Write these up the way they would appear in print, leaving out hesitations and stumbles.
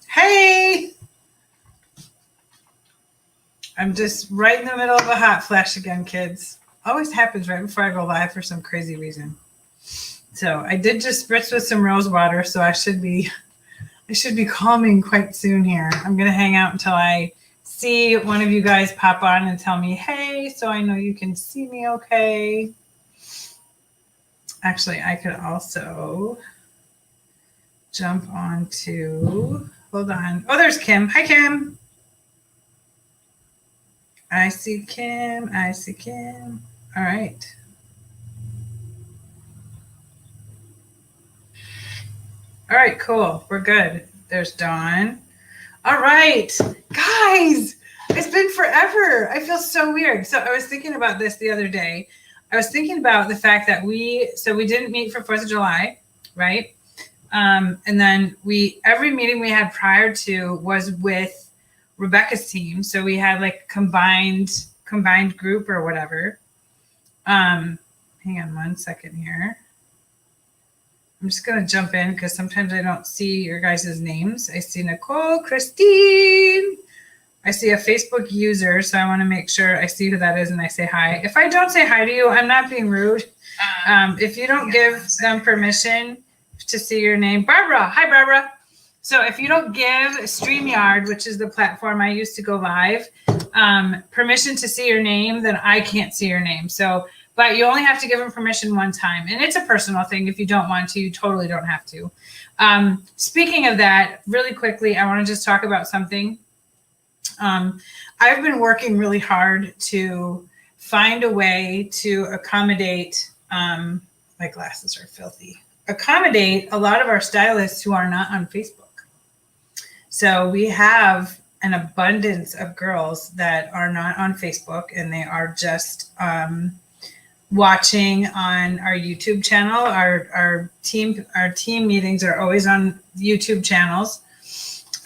Hey! I'm just right in the middle of a hot flash again, kids. Always happens right before I go live for some crazy reason. So I did just spritz with some rose water, so I should be calming quite soon here. I'm gonna hang out until I see one of you guys pop on and tell me, hey, so I know you can see me okay. Actually, I could also jump on to, hold on. Oh, there's Kim. Hi, Kim. I see Kim. I see Kim. All right. All right, cool. We're good. There's Dawn. All right, guys, it's been forever. I feel so weird. So I was thinking about this the other day. I was thinking about the fact that we didn't meet for 4th of July, right? And then every meeting we had prior to was with Rebecca's team. So we had like combined group or whatever. Hang on one second here. I'm just going to jump in because sometimes I don't see your guys' names. I see Nicole, Christine. I see a Facebook user, so I want to make sure I see who that is and I say hi. If I don't say hi to you, I'm not being rude. If you don't give them permission to see your name, Barbara. Hi, Barbara. So if you don't give StreamYard, which is the platform I use to go live, permission to see your name, then I can't see your name. So, but you only have to give them permission one time. And it's a personal thing. If you don't want to, you totally don't have to. Speaking of that, really quickly, I want to just talk about something. I've been working really hard to find a way to accommodate, my glasses are filthy, accommodate a lot of our stylists who are not on Facebook. So we have an abundance of girls that are not on Facebook and they are just watching on our YouTube channel. Our team meetings are always on YouTube channels.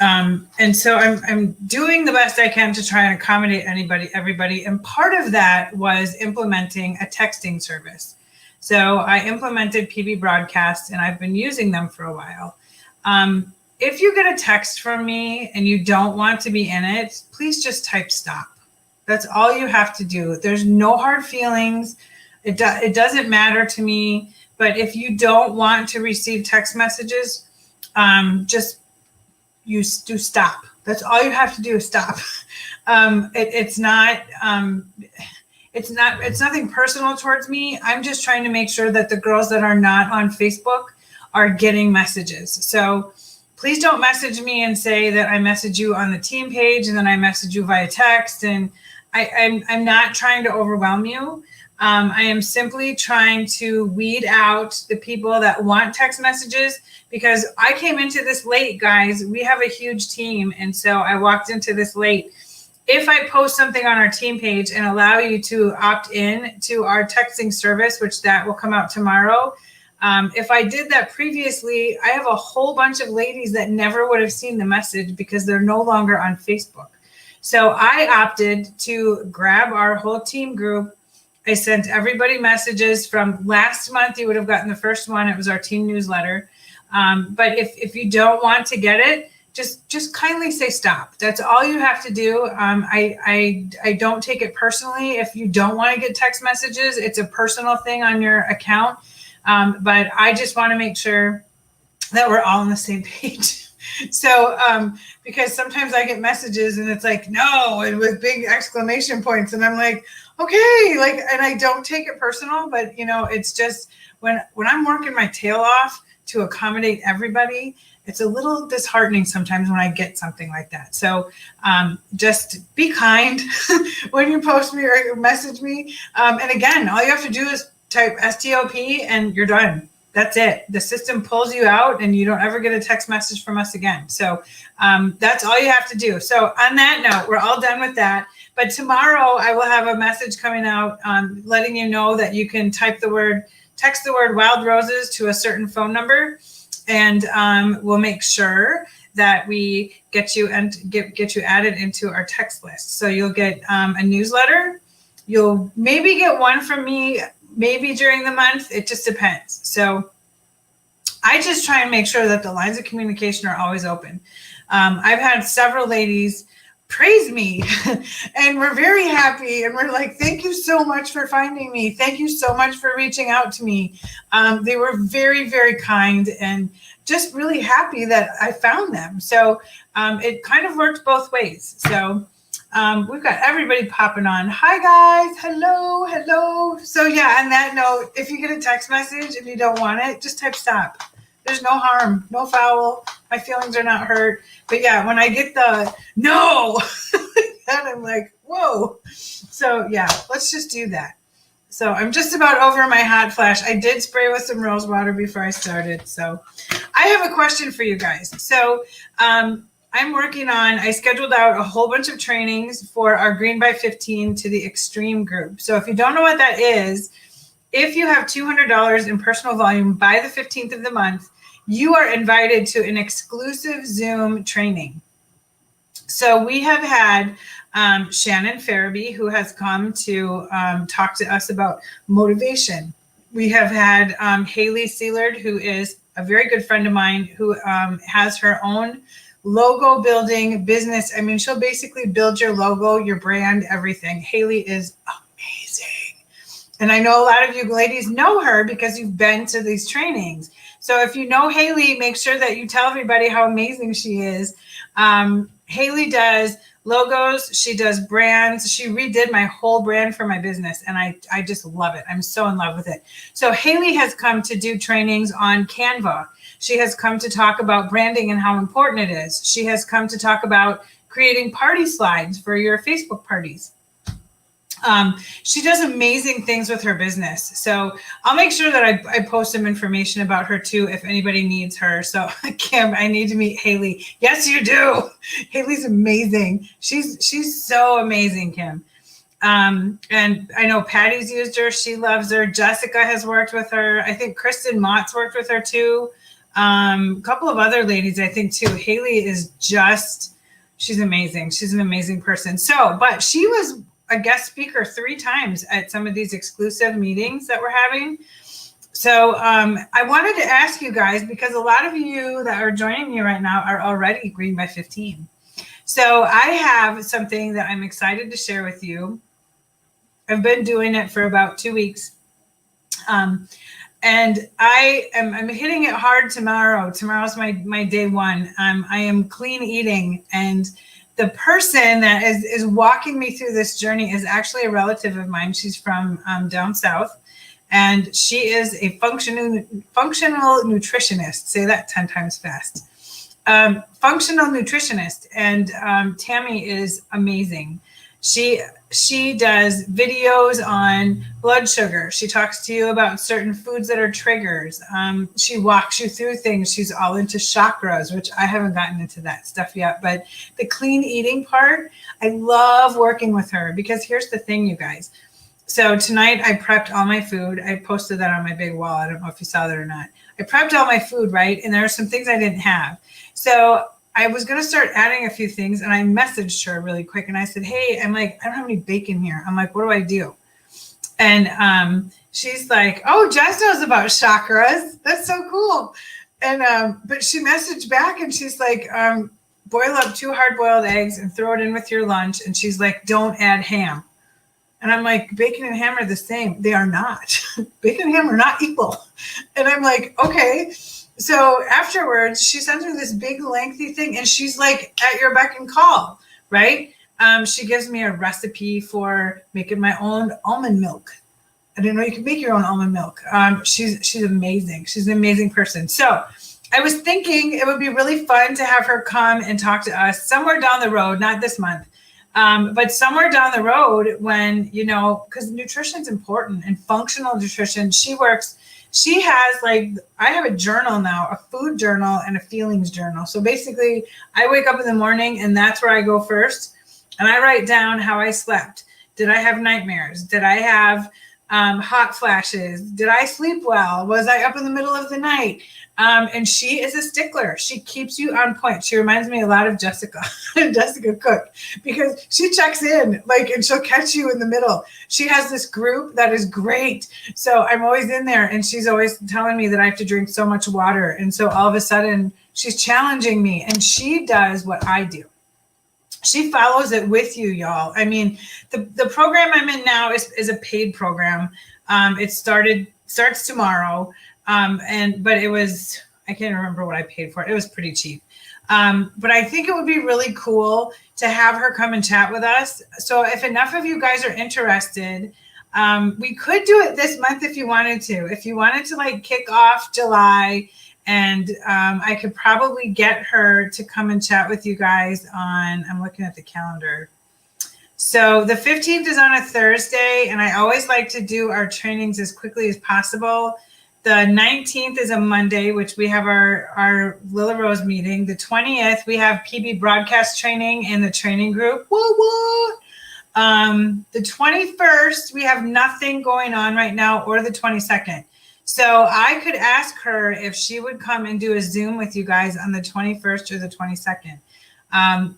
And so I'm doing the best I can to try and accommodate everybody. And part of that was implementing a texting service. So I implemented PB Broadcast and I've been using them for a while. If you get a text from me and you don't want to be in it, please just type stop. That's all you have to do. There's no hard feelings. It doesn't matter to me. But if you don't want to receive text messages, just do stop. That's all you have to do is stop. It's nothing personal towards me. I'm just trying to make sure that the girls that are not on Facebook are getting messages. So please don't message me and say that I message you on the team page and then I message you via text. And I'm not trying to overwhelm you. I am simply trying to weed out the people that want text messages because I came into this late, guys. We have a huge team. And so I walked into this late. If I post something on our team page and allow you to opt in to our texting service, which that will come out tomorrow, if I did that previously, I have a whole bunch of ladies that never would have seen the message because they're no longer on Facebook. So I opted to grab our whole team group. I sent everybody messages from last month. You would have gotten the first one. It was our team newsletter. But if you don't want to get it, just kindly say stop. That's all you have to do. I don't take it personally. If you don't want to get text messages, it's a personal thing on your account. But I just want to make sure that we're all on the same page. So, because sometimes I get messages and it's like, no, and with big exclamation points. And I'm like, okay, like, and I don't take it personal, but it's just when I'm working my tail off to accommodate everybody, it's a little disheartening sometimes when I get something like that. So just be kind when you post me or message me. And again, all you have to do is type STOP and you're done. That's it. The system pulls you out and you don't ever get a text message from us again. So that's all you have to do. So on that note, we're all done with that. But tomorrow I will have a message coming out letting you know that you can text the word Wild Roses to a certain phone number. And we'll make sure that we get you added into our text list. So you'll get a newsletter. You'll maybe get one from me maybe during the month. It just depends. So I just try and make sure that the lines of communication are always open. I've had several ladies praise me and we're very happy. And we're like, thank you so much for finding me. Thank you so much for reaching out to me. They were very, very kind and just really happy that I found them. So it kind of worked both ways. So we've got everybody popping on. Hi guys. Hello. Hello. So yeah, on that note, if you get a text message and you don't want it, just type stop. There's no harm, no foul. My feelings are not hurt. But yeah, when I get the no, then I'm like, whoa. So yeah, let's just do that. So I'm just about over my hot flash. I did spray with some rose water before I started. So I have a question for you guys. So I'm working on, I scheduled out a whole bunch of trainings for our Green by 15 to the Extreme group. So if you don't know what that is, if you have $200 in personal volume by the 15th of the month, you are invited to an exclusive Zoom training. So we have had Shannon Farabee, who has come to talk to us about motivation. We have had Haley Seelard, who is a very good friend of mine, who has her own logo building business. I mean, she'll basically build your logo, your brand, everything. Haley is amazing. And I know a lot of you ladies know her because you've been to these trainings. So if you know Haley, make sure that you tell everybody how amazing she is. Haley does logos. She does brands. She redid my whole brand for my business. And I just love it. I'm so in love with it. So Haley has come to do trainings on Canva. She has come to talk about branding and how important it is. She has come to talk about creating party slides for your Facebook parties. She does amazing things with her business. So I'll make sure that I post some information about her too, if anybody needs her. So Kim, I need to meet Haley. Yes, you do. Haley's amazing. She's so amazing, Kim. And I know Patty's used her. She loves her. Jessica has worked with her. I think Kristen Mott's worked with her too. A couple of other ladies, I think too. Haley is she's amazing. She's an amazing person. So, but she was a guest speaker 3 times at some of these exclusive meetings that we're having. So I wanted to ask you guys, because a lot of you that are joining me right now are already Green by 15. So I have something that I'm excited to share with you. I've been doing it for about 2 weeks. And I'm hitting it hard tomorrow. Tomorrow's my day one. I am clean eating, and the person that is walking me through this journey is actually a relative of mine. She's from down south, and she is a functional nutritionist. Say that 10 times fast. Functional nutritionist, and Tammy is amazing. She does videos on blood sugar. She talks to you about certain foods that are triggers. She walks you through things. She's all into chakras, which I haven't gotten into that stuff yet. But the clean eating part, I love working with her, because here's the thing, you guys. So tonight I prepped all my food. I posted that on my big wall. I don't know if you saw that or not. I prepped all my food, right? And there are some things I didn't have. So I was going to start adding a few things, and I messaged her really quick, and I said, hey, I'm like, I don't have any bacon here. I'm like, what do I do? And she's like, oh, Jess knows about chakras. That's so cool. And but she messaged back, and she's like, boil up 2 hard-boiled eggs and throw it in with your lunch. And she's like, don't add ham. And I'm like, bacon and ham are the same. They are not. Bacon and ham are not equal. And I'm like, okay. So afterwards, she sends me this big lengthy thing, and she's like at your beck and call, right? She gives me a recipe for making my own almond milk. I didn't know you could make your own almond milk. She's amazing. She's an amazing person. So I was thinking it would be really fun to have her come and talk to us somewhere down the road, not this month, but somewhere down the road when, because nutrition is important, and functional nutrition. She has, like, I have a journal now, a food journal and a feelings journal. So basically I wake up in the morning, and that's where I go first. And I write down how I slept. Did I have nightmares? Did I have hot flashes. Did I sleep well? Was I up in the middle of the night? And she is a stickler. She keeps you on point. She reminds me a lot of Jessica, Jessica Cook, because she checks in, like, and she'll catch you in the middle. She has this group that is great. So I'm always in there, and she's always telling me that I have to drink so much water. And so all of a sudden, she's challenging me, and she does what I do. She follows it with you, y'all. I mean, the program I'm in now is a paid program. It starts tomorrow. But it was, I can't remember what I paid for it. It was pretty cheap. But I think it would be really cool to have her come and chat with us. So if enough of you guys are interested, we could do it this month if you wanted to. If you wanted to like kick off July, and I could probably get her to come and chat with you guys on, I'm looking at the calendar. So the 15th is on a Thursday, and I always like to do our trainings as quickly as possible. The 19th is a Monday, which we have our Lila Rose meeting. The 20th, we have PB broadcast training in the training group. What? The 21st, we have nothing going on right now, or the 22nd. So I could ask her if she would come and do a Zoom with you guys on the 21st or the 22nd.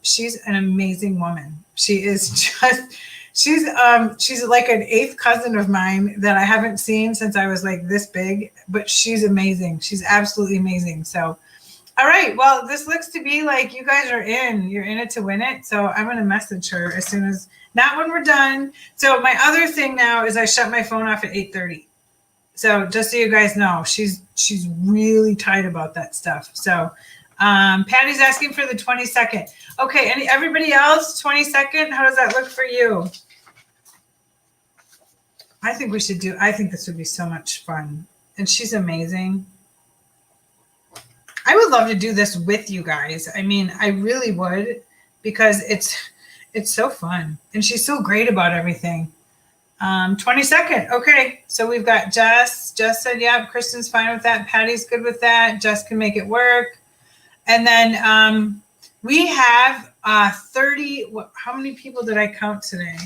She's an amazing woman. She is just, she's like an eighth cousin of mine that I haven't seen since I was like this big, but she's amazing. She's absolutely amazing. So, all right. Well, this looks to be like you guys are in. You're in it to win it. So I'm going to message her as soon as, not when we're done. So my other thing now is I shut my phone off at 8:30. So just so you guys know, she's really tight about that stuff. So Patty's asking for the 22nd. Okay, and everybody else, 22nd, how does that look for you? I think this would be so much fun. And she's amazing. I would love to do this with you guys. I mean, I really would, because it's so fun. And she's so great about everything. 22nd. Okay. So we've got Jess. Jess said, yeah, Kristen's fine with that. Patty's good with that. Jess can make it work. And then we have 30. How many people did I count today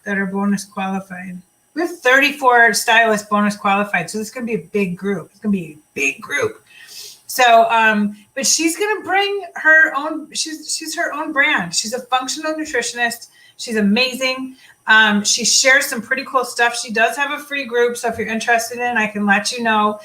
that are bonus qualified? We have 34 stylists bonus qualified. So this is going to be a big group. It's going to be a big group. So, but she's going to bring her own, she's her own brand. She's a functional nutritionist. She's amazing. She shares some pretty cool stuff. She does have a free group. So if you're interested in, I can let you know.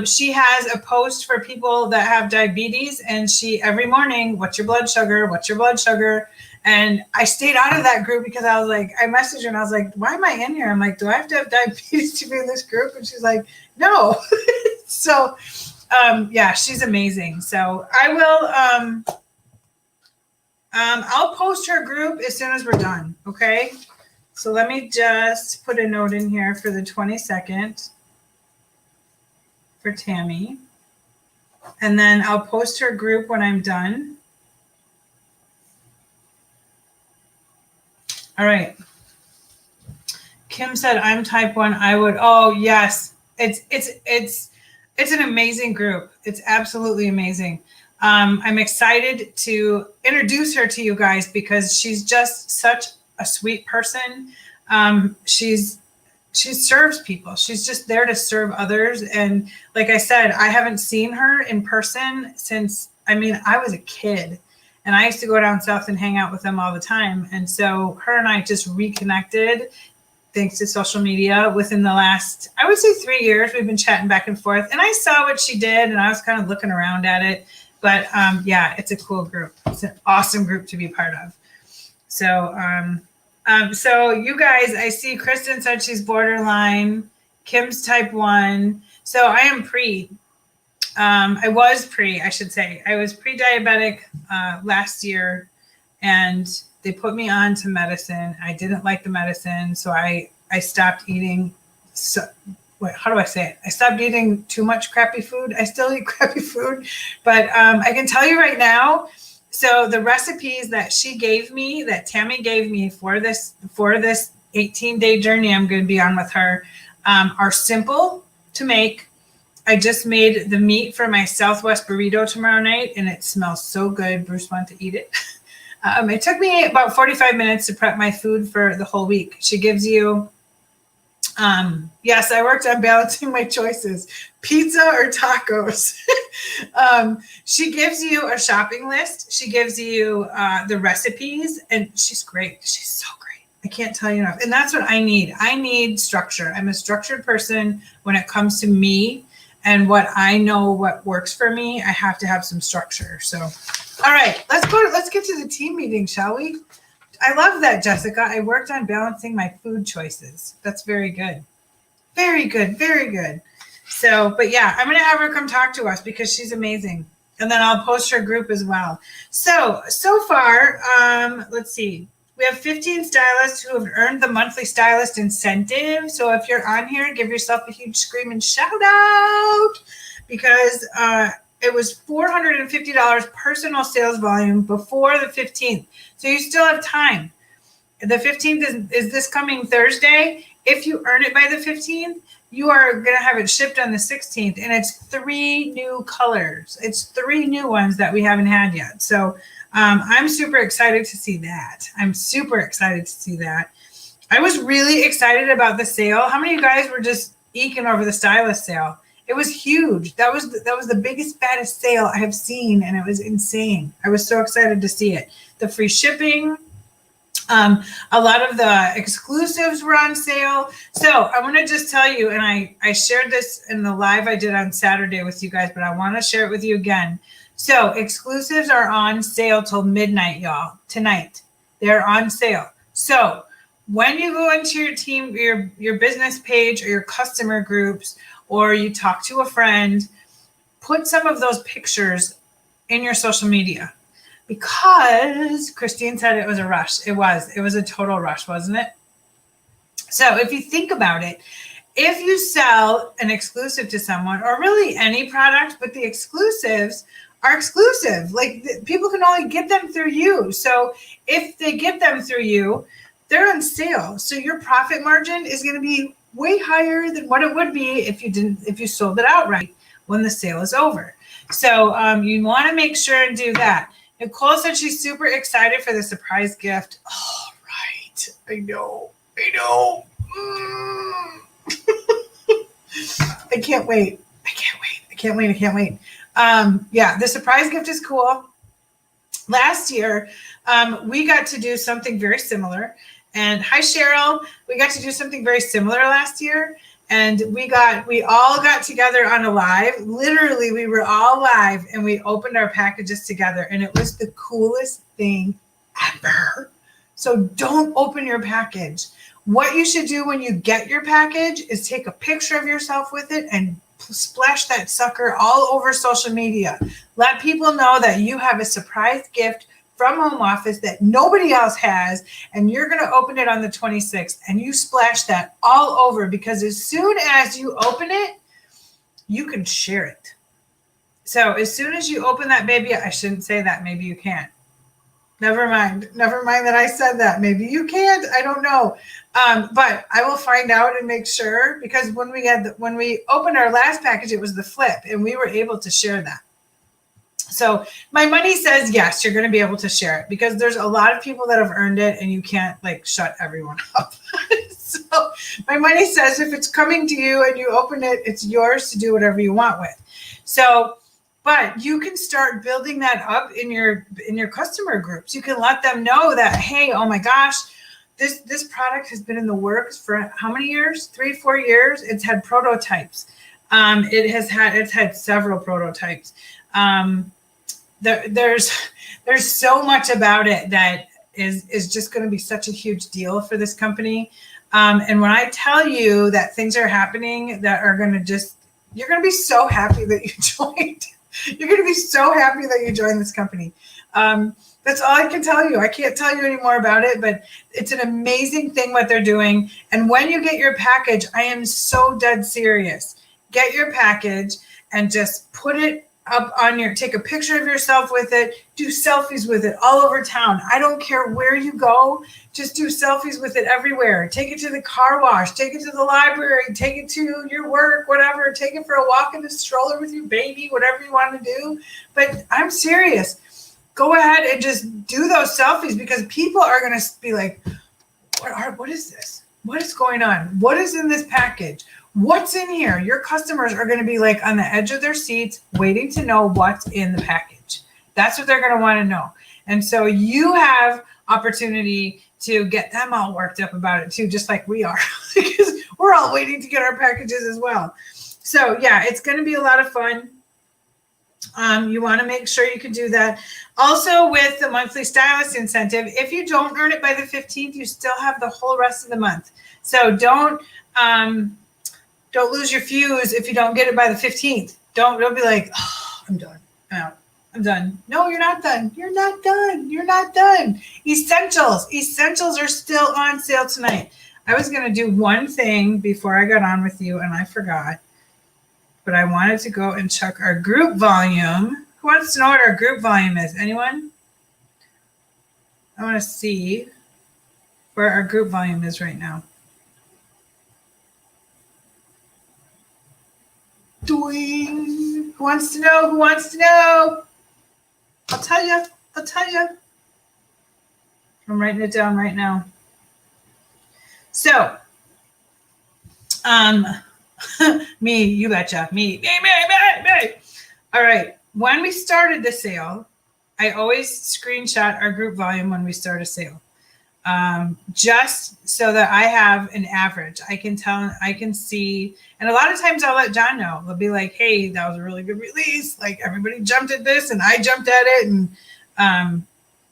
She has a post for people that have diabetes, and she, every morning, what's your blood sugar? What's your blood sugar? And I stayed out of that group because I was like, I messaged her and I was like, why am I in here? I'm like, do I have to have diabetes to be in this group? And she's like, no. So, yeah, she's amazing. So I will, I'll post her group as soon as we're done. Okay. So let me just put a note in here for the 22nd for Tammy. And then I'll post her group when I'm done. All right. Kim said, I'm type 1. I would. Oh, yes. It's an amazing group. It's absolutely amazing. I'm excited to introduce her to you guys because she's just such a sweet person. She serves people. She's just there to serve others. And like I said, I haven't seen her in person since, I was a kid, and I used to go down south and hang out with them all the time. And so her and I just reconnected thanks to social media within the last, I would say 3 years. We've been chatting back and forth, and I saw what she did and I was kind of looking around at it. But yeah, it's a cool group. It's an awesome group to be part of. So, so you guys, I see Kristen said she's borderline. Kim's type 1. So I am I was pre-diabetic last year, and they put me on to medicine. I didn't like the medicine, so I stopped eating. How do I say it? I stopped eating too much crappy food. I still eat crappy food, but I can tell you right now. So the recipes that she gave me, that Tammy gave me for this 18-day journey I'm going to be on with her, are simple to make. I just made the meat for my Southwest burrito tomorrow night, and it smells so good. Bruce wanted to eat it. It took me about 45 minutes to prep my food for the whole week. She gives you Yes, I worked on balancing my choices, pizza or tacos. She gives you a shopping list. She gives you the recipes, and she's great. She's so great. I can't tell you enough. And that's what I need. I need structure. I'm a structured person when it comes to me and what I know what works for me. I have to have some structure. So, all right, let's get to the team meeting, shall we? I love that, Jessica. I worked on balancing my food choices. That's very good. Very good. Very good. So, but yeah, I'm going to have her come talk to us because she's amazing. And then I'll post her group as well. So far, let's see. We have 15 stylists who have earned the monthly stylist incentive. So if you're on here, give yourself a huge scream and shout out because it was $450 personal sales volume before the 15th. So you still have time. The 15th is this coming Thursday. If you earn it by the 15th, you are going to have it shipped on the 16th. And it's 3 new colors. It's 3 new ones that we haven't had yet. So I'm super excited to see that. I was really excited about the sale. How many of you guys were just eking over the stylist sale? It was huge. That was the biggest, fattest sale I have seen, and it was insane. I was so excited to see it. The free shipping, a lot of the exclusives were on sale. So I want to just tell you, and I shared this in the live I did on Saturday with you guys, but I want to share it with you again. So exclusives are on sale till midnight, y'all. Tonight, they're on sale. So when you go into your team, your business page or your customer groups, or you talk to a friend, put some of those pictures in your social media because Christine said it was a rush. It was a total rush, wasn't it? So if you think about it, if you sell an exclusive to someone or really any product, but the exclusives are exclusive, like people can only get them through you. So if they get them through you, they're on sale. So your profit margin is going to be way higher than what it would be if you sold it outright when the sale is over. So you want to make sure and do that. Nicole said she's super excited for the surprise gift. Oh, right. I know. I can't wait. Yeah, the surprise gift is cool. Last year, we got to do something very similar. And hi, Cheryl. We got to do something very similar last year. And we all got together on a live. Literally, we were all live and we opened our packages together. And it was the coolest thing ever. So don't open your package. What you should do when you get your package is take a picture of yourself with it and splash that sucker all over social media. Let people know that you have a surprise gift from home office that nobody else has, and you're going to open it on the 26th, and you splash that all over because as soon as you open it, you can share it. So as soon as you open that baby, I shouldn't say that. Maybe you can't. Never mind that I said that. Maybe you can't. I don't know. But I will find out and make sure because when we opened our last package, it was the flip, and we were able to share that. So my money says, yes, you're going to be able to share it because there's a lot of people that have earned it and you can't shut everyone up. So my money says if it's coming to you and you open it, it's yours to do whatever you want with. So, but you can start building that up in your customer groups. You can let them know that, hey, oh my gosh, this product has been in the works for how many years? 3-4 years. It's had prototypes. It's had several prototypes. There's so much about it that is just going to be such a huge deal for this company. And when I tell you that things are happening that are going to you're going to be so happy that you joined. You're going to be so happy that you joined this company. That's all I can tell you. I can't tell you any more about it, but it's an amazing thing what they're doing. And when you get your package, I am so dead serious. Get your package and just put it up on take a picture of yourself with it, do selfies with it all over town. I don't care where you go, just do selfies with it everywhere. Take it to the car wash, take it to the library, take it to your work, whatever, take it for a walk in the stroller with your baby, whatever you want to do. But I'm serious. Go ahead and just do those selfies because people are going to be like, what is this? what is going on? What is in this package? What's in here? Your customers are going to be like on the edge of their seats waiting to know what's in the package. That's what they're going to want to know. And so you have opportunity to get them all worked up about it too, just like we are, because we're all waiting to get our packages as well. So yeah, it's going to be a lot of fun. You want to make sure you can do that. Also, with the monthly stylist incentive, if you don't earn it by the 15th, you still have the whole rest of the month. So don't lose your fuse if you don't get it by the 15th. Don't be like, oh, I'm done. I'm done. No, you're not done. You're not done. You're not done. Essentials. Essentials are still on sale tonight. I was going to do one thing before I got on with you, and I forgot. But I wanted to go and check our group volume. Who wants to know what our group volume is? Anyone? I want to see where our group volume is right now. Doing. Who wants to know? Who wants to know? I'll tell you. I'll tell you. I'm writing it down right now. So, me, you betcha. Me. All right. When we started the sale, I always screenshot our group volume when we start a sale. Just so that I have an average. I can tell, I can see, and a lot of times I'll let John know. They'll be like, hey, that was a really good release. Like everybody jumped at this and I jumped at it. And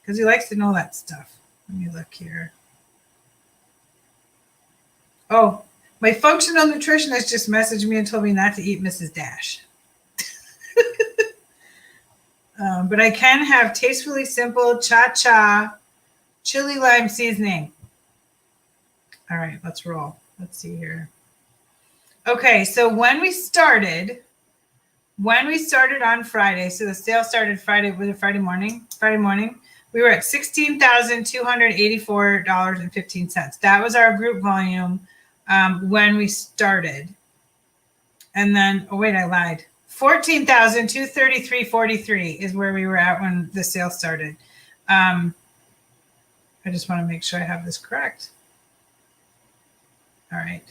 because he likes to know that stuff. Let me look here. Oh, my functional nutritionist just messaged me and told me not to eat Mrs. Dash. But I can have Tastefully Simple Cha-Cha chili lime seasoning. All right, let's roll. Let's see here. Okay, so when we started on Friday, so the sale started Friday, was it Friday morning? Friday morning, we were at $16,284.15. That was our group volume when we started. And then, oh wait, I lied. $14,233.43 is where we were at when the sale started. I just want to make sure I have this correct. All right.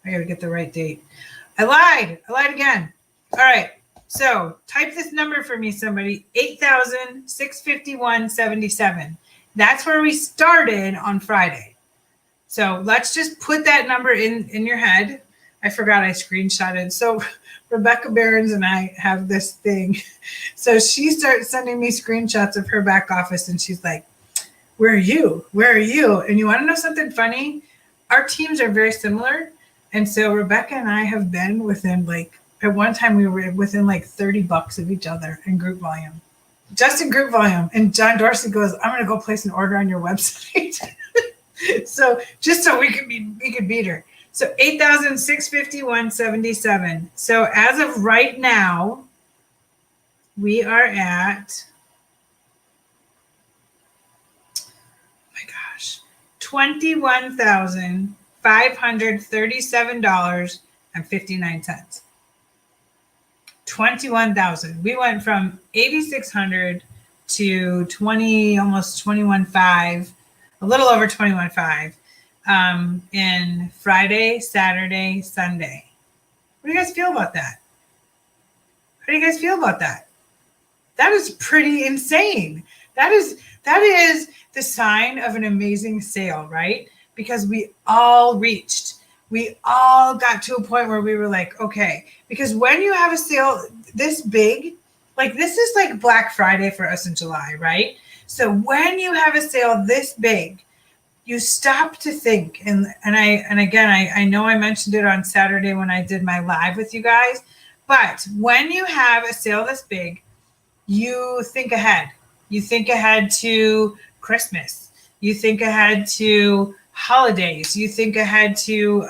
I got to get the right date. I lied again. All right. So type this number for me, somebody. 8,651.77. That's where we started on Friday. So let's just put that number in your head. I forgot I screenshotted. So Rebecca Behrens and I have this thing. So she starts sending me screenshots of her back office and she's like, where are you? Where are you? And you want to know something funny? Our teams are very similar. And so Rebecca and I have been within at one time we were within $30 of each other in group volume. Just in group volume. And John Dorsey goes, I'm going to go place an order on your website. So just so we could beat her. So 8,651.77. So as of right now, we are at $21,537.59. 21,000. We went from 8,600 to 20, almost 21,500, a little over 21,500 in Friday, Saturday, Sunday. What do you guys feel about that? How do you guys feel about that? That is pretty insane. That is the sign of an amazing sale, right? Because we all got to a point where we were like, okay, because when you have a sale this big, this is like Black Friday for us in July, right? So when you have a sale this big, you stop to think. And again, I know I mentioned it on Saturday when I did my live with you guys, but when you have a sale this big, you think ahead. You think ahead to Christmas. You think ahead to holidays. You think ahead to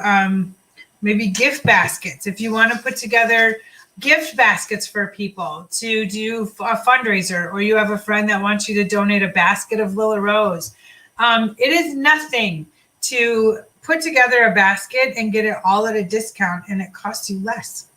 maybe gift baskets. If you want to put together gift baskets for people to do a fundraiser, or you have a friend that wants you to donate a basket of Lila Rose. It is nothing to put together a basket and get it all at a discount, and it costs you less.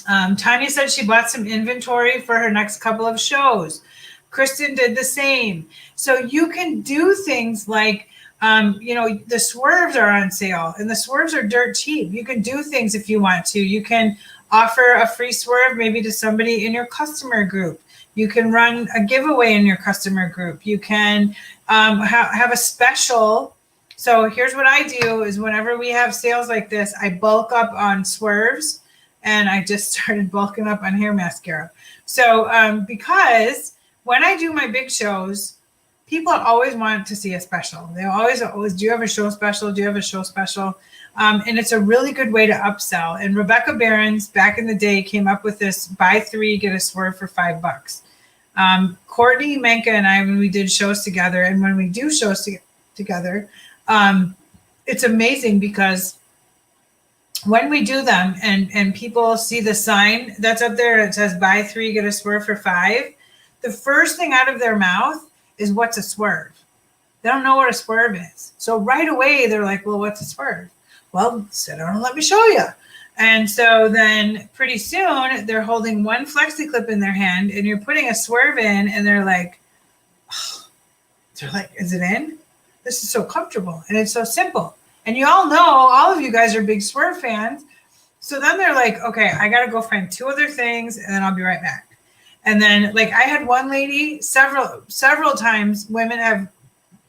Tanya said she bought some inventory for her next couple of shows. Kristen did the same. So you can do things like The swerves are on sale, and the swerves are dirt cheap. You can do things if you want to. You can offer a free swerve maybe to somebody in your customer group. You can run a giveaway in your customer group. You can have a special. So here's what I do is whenever we have sales like this, I bulk up on swerves, and I just started bulking up on hair mascara. So because when I do my big shows, people always want to see a special. They always, do you have a show special? Do you have a show special? And it's a really good way to upsell. And Rebecca Behrens back in the day came up with this: buy 3, get a swerve for $5. Courtney Menka and I, when we did shows together, and when we do shows together, it's amazing because when we do them and people see the sign that's up there that says buy 3, get a swerve for $5, the first thing out of their mouth is, what's a swerve? They don't know what a swerve is. So right away, they're like, well, what's a swerve? Well, sit down and let me show you. And so then pretty soon they're holding one flexi clip in their hand and you're putting a swerve in, and they're like, is it in? This is so comfortable and it's so simple. And you all know, all of you guys are big swerve fans. So then they're like, okay, I got to go find 2 other things and then I'll be right back. And then I had one lady, several times, women have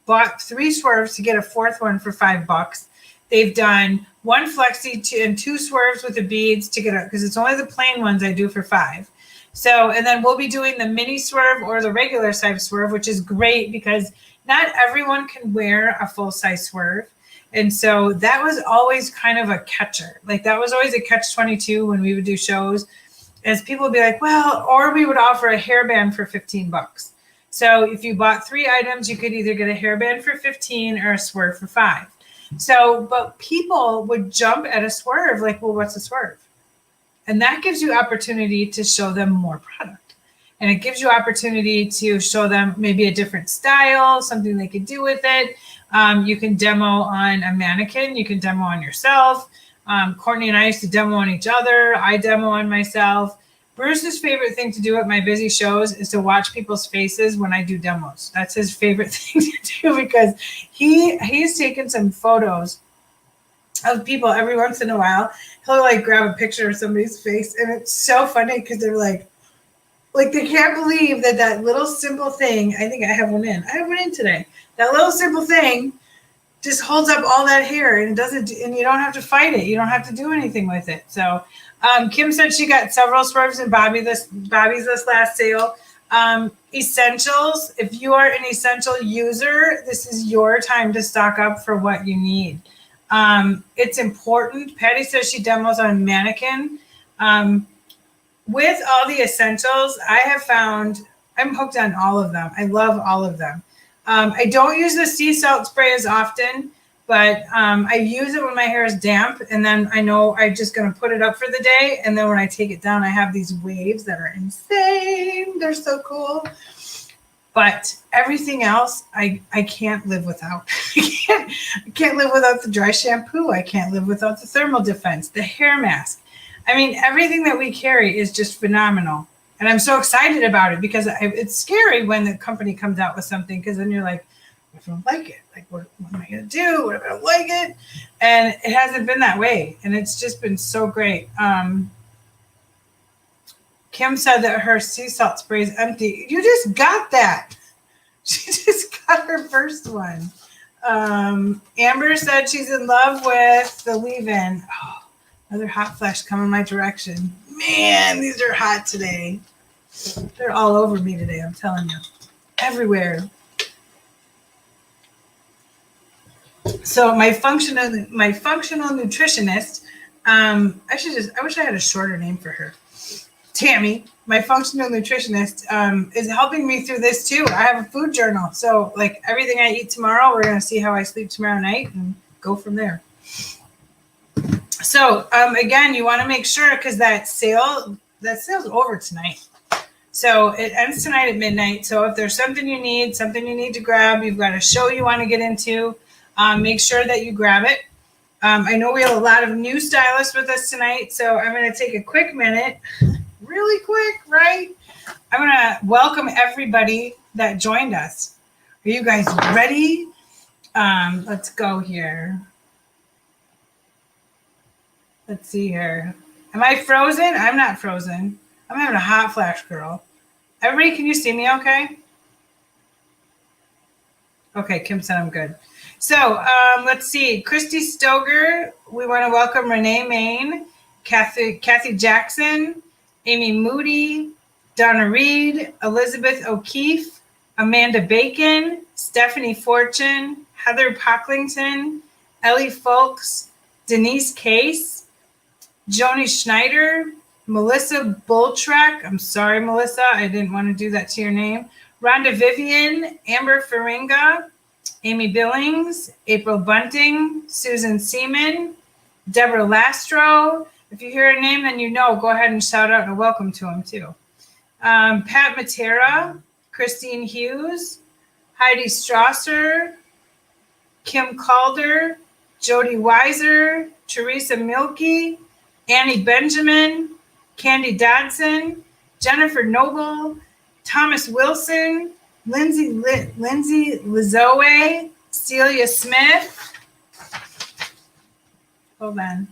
bought 3 swerves to get a 4th one for $5. They've done 1 flexi and 2 swerves with the beads to get because it's only the plain ones I do for $5. So, and then we'll be doing the mini swerve or the regular size swerve, which is great because not everyone can wear a full size swerve. And so that was always kind of a catcher. That was always a catch-22 when we would do shows. As people would be like, well, or we would offer a hairband for $15. So if you bought 3 items, you could either get a hairband for $15 or a swerve for $5. So, but people would jump at a swerve well, what's a swerve? And that gives you opportunity to show them more product. And it gives you opportunity to show them maybe a different style, something they could do with it. You can demo on a mannequin. You can demo on yourself. Courtney and I used to demo on each other. I demo on myself. Bruce's favorite thing to do at my busy shows is to watch people's faces when I do demos. That's his favorite thing to do because he's taken some photos of people every once in a while. He'll grab a picture of somebody's face, and it's so funny because they're like they can't believe that little simple thing. I think I have one in. I have one in today. That little simple thing just holds up all that hair and doesn't, and you don't have to fight it. You don't have to do anything with it. So Kim said she got several swerves in Bobby's this last sale. Essentials. If you are an essential user, this is your time to stock up for what you need. It's important. Patty says she demos on mannequin. With all the essentials, I have found I'm hooked on all of them. I love all of them. I don't use the sea salt spray as often, but I use it when my hair is damp, and then I know I'm just going to put it up for the day, and then when I take it down, I have these waves that are insane. They're so cool. But everything else, I can't live without. I can't live without the dry shampoo. I can't live without the thermal defense, the hair mask. I mean, everything that we carry is just phenomenal. And I'm so excited about it because it's scary when the company comes out with something, because then you're like, what if I don't like it? What am I going to do? What if I don't like it? And it hasn't been that way. And it's just been so great. Kim said that her sea salt spray is empty. You just got that. She just got her first one. Amber said she's in love with the leave-in. Oh, another hot flash coming my direction. Man, these are hot today. They're all over me today, I'm telling you. Everywhere. So my functional nutritionist, I wish I had a shorter name for her. Tammy, my functional nutritionist, is helping me through this too. I have a food journal. So everything I eat tomorrow, we're going to see how I sleep tomorrow night and go from there. So again, you want to make sure, because that sale's over tonight. So it ends tonight at midnight. So if there's something you need to grab, you've got a show you want to get into, make sure that you grab it. I know we have a lot of new stylists with us tonight, so I'm going to take a quick minute, really quick, right? I'm going to welcome everybody that joined us. Are you guys ready? Let's go here. Let's see here. Am I frozen? I'm not frozen. I'm having a hot flash, girl. Everybody, can you see me okay? Okay, Kim said I'm good. So let's see. Christy Stoger, we want to welcome Renee Main, Kathy Jackson, Amy Moody, Donna Reed, Elizabeth O'Keefe, Amanda Bacon, Stephanie Fortune, Heather Pocklington, Ellie Folks, Denise Case, Joni Schneider, Melissa Bultrack. I'm sorry, Melissa. I didn't want to do that to your name. Rhonda Vivian, Amber Faringa, Amy Billings, April Bunting, Susan Seaman, Deborah Lastro. If you hear a name, then you know. Go ahead and shout out and welcome to them, too. Pat Matera, Christine Hughes, Heidi Strasser, Kim Calder, Jody Weiser, Teresa Milkey, Annie Benjamin, Candy Dodson, Jennifer Noble, Thomas Wilson, Lindsay Lizoe, Celia Smith. Hold on.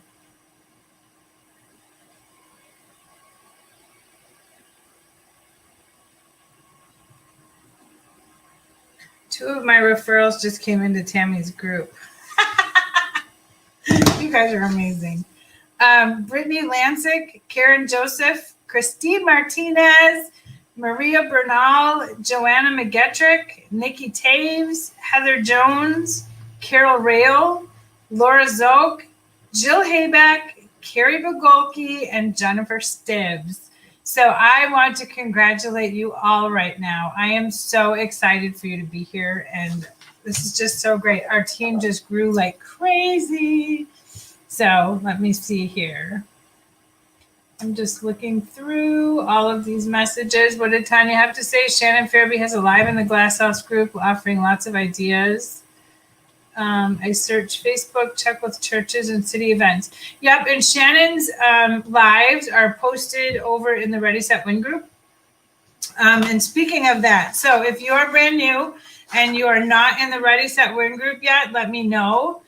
Two of my referrals just came into Tammy's group. You guys are amazing. Brittany Lancic, Karen Joseph, Christine Martinez, Maria Bernal, Joanna McGettrick, Nikki Taves, Heather Jones, Carol Rail, Laura Zoke, Jill Hayback, Carrie Bogolke, and Jennifer Stibbs. So I want to congratulate you all right now. I am so excited for you to be here, and this is just so great. Our team just grew like crazy. So let me see here. I'm just looking through all of these messages. What did Tanya have to say? Shannon Fairby has a live in the Glass House group offering lots of ideas. I search Facebook, check with churches and city events. Yep, and Shannon's lives are posted over in the Ready, Set, Win group. And speaking of that, so if you are brand new and you are not in the Ready, Set, Win group yet, let me know.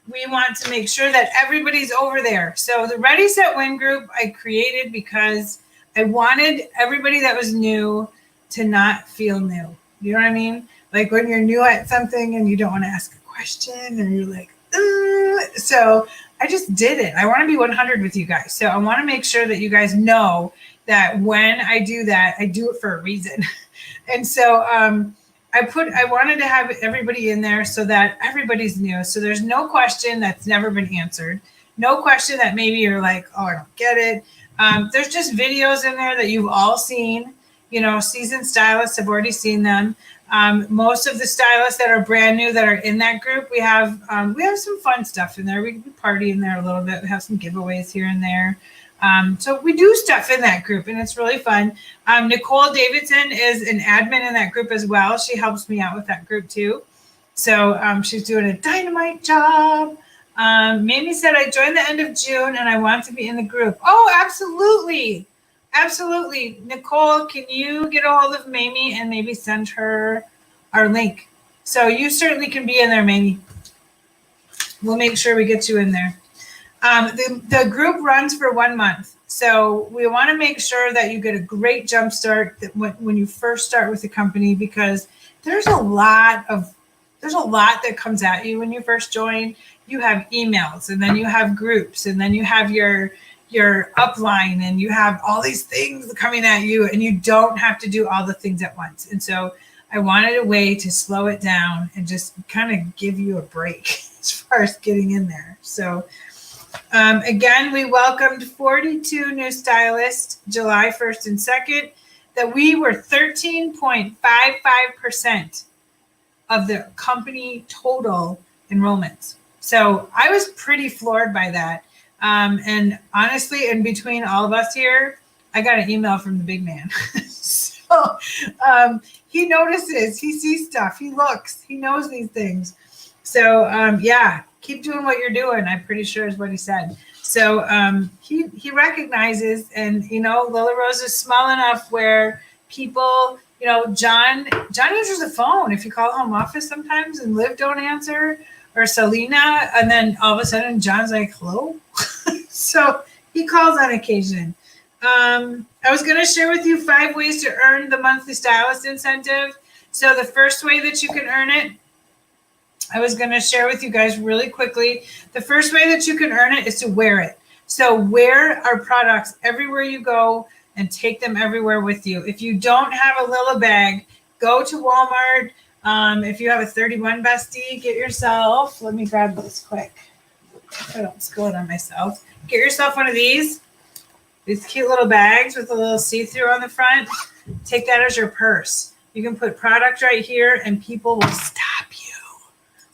We want to make sure that everybody's over there. So the Ready, Set, Win group I created because I wanted everybody that was new to not feel new. You know what I mean? Like when you're new at something and you don't want to ask a question and you're like, so I just did it. I want to be 100 with you guys. So I want to make sure that you guys know that when I do that, I do it for a reason. And so I wanted to have everybody in there so that everybody's new. So there's no question that's never been answered. No question that maybe you're like, oh, I don't get it. There's just videos in there that you've all seen. You know, seasoned stylists have already seen them. Most of the stylists that are brand new that are in that group, we have some fun stuff in there. We party in there a little bit. We have some giveaways here and there. So we do stuff in that group, and it's really fun. Nicole Davidson is an admin in that group as well. She helps me out with that group too. So she's doing a dynamite job. Mamie said, I joined the end of June and I want to be in the group. Oh, absolutely. Absolutely. Nicole, can you get a hold of Mamie and maybe send her our link? So you certainly can be in there, Mamie. We'll make sure we get you in there. The group runs for 1 month. So we want to make sure that you get a great jump start when you first start with the company, because there's a lot that comes at you when you first join. You have emails, and then you have groups, and then you have your upline, and you have all these things coming at you, and you don't have to do all the things at once. And so I wanted a way to slow it down and just kind of give you a break as far as getting in there. So again, we welcomed 42 new stylists July 1st and 2nd, that we were 13.55% of the company total enrollments. So I was pretty floored by that. And honestly, in between all of us here, I got an email from the big man. So he notices, he sees stuff, he looks, he knows these things. So yeah, keep doing what you're doing, I'm pretty sure is what he said. So he recognizes, and you know, Lila Rose is small enough where people John answers the phone if you call home office sometimes, and Liv don't answer, or Selena, and then all of a sudden John's like, hello. So he calls on occasion. I was going to share with you 5 ways to earn the monthly stylist incentive. So the first way that you can earn it, I was going to share with you guys really quickly. The first way that you can earn it is to wear it. So wear our products everywhere you go and take them everywhere with you. If you don't have a Lila bag, go to Walmart. If you have a 31 bestie, get yourself, let me grab this quick. I don't spill it on myself. Get yourself one of these cute little bags with a little see-through on the front. Take that as your purse. You can put product right here and people will stop you.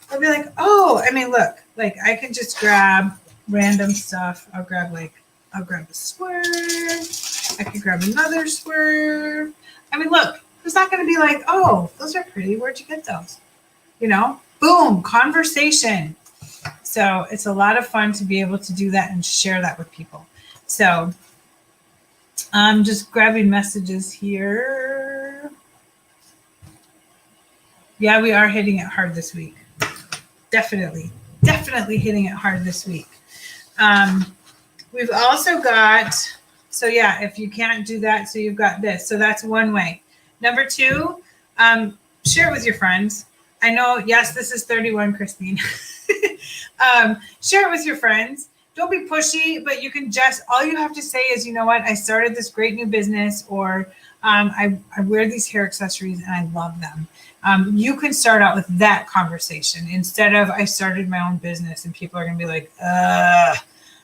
They'll be like, oh, I mean, look, like I can just grab random stuff. I'll grab a swerve. I could grab another swerve. I mean, look, who's not going to be like, oh, those are pretty. Where'd you get those? Boom, conversation. So it's a lot of fun to be able to do that and share that with people. So I'm just grabbing messages here. Yeah, we are hitting it hard this week. Definitely hitting it hard this week. We've also got, so yeah, if you can't do that, so you've got this. So that's one way. Number 2, share it with your friends. I know, yes, this is 31, Christine. Share it with your friends. Don't be pushy, but you can all you have to say is, you know what, I started this great new business, or I wear these hair accessories and I love them. You can start out with that conversation instead of I started my own business and people are going to be like,